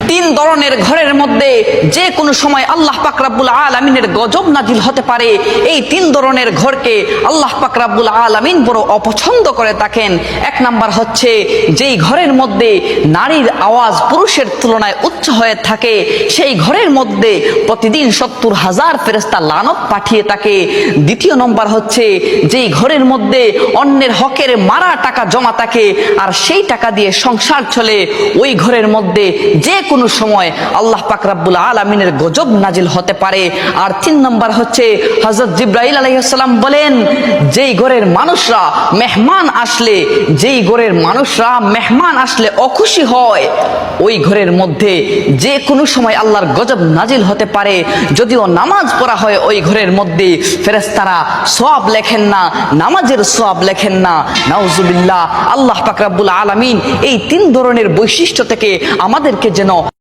তিন ধরনের ঘরের মধ্যে যে কোনো সময় আল্লাহ পাক রব্বুল আলামিনের গজব নাজিল হতে পারে। এই তিন ধরনের ঘরকে আল্লাহ পাক রব্বুল আলামিন বড় অপছন্দ করে থাকেন। এক নাম্বার হচ্ছে যেই ঘরের মধ্যে নারীর আওয়াজ পুরুষের তুলনায় উচ্চ হয়ে থাকে, সেই ঘরের মধ্যে প্রতিদিন 70,000 ফেরেশতা লানত পাঠিয়ে থাকে। দ্বিতীয় নম্বর হচ্ছে যেই ঘরের মধ্যে অন্যের হকের মারা টাকা জমা থাকে আর সেই টাকা দিয়ে সংসার চলে, ওই ঘরের মধ্যে যে কোনো সময় আল্লাহ পাক রব্বুল আলামিনের গজব নাজিল হতে পারে। আর তিন নম্বর হচ্ছে হযরত জিবরাইল আলাইহিস সালাম বলেন, যেই ঘরের মানুষরা মেহমান আসলে অখুশি হয়, ওই ঘরের মধ্যে যে কোনো সময় আল্লাহর গজব নাজিল হতে পারে। যদিও নামাজ পড়া হয় ওই ঘরের মধ্যে, ফেরেশতারা সওয়াব লেখেন না, নামাজের সওয়াব লেখেন না। নাউজুবিল্লাহ। আল্লাহ পাক রব্বুল আলামিন এই তিন ধরনের বৈশিষ্ট্য থেকে আমাদেরকে যেন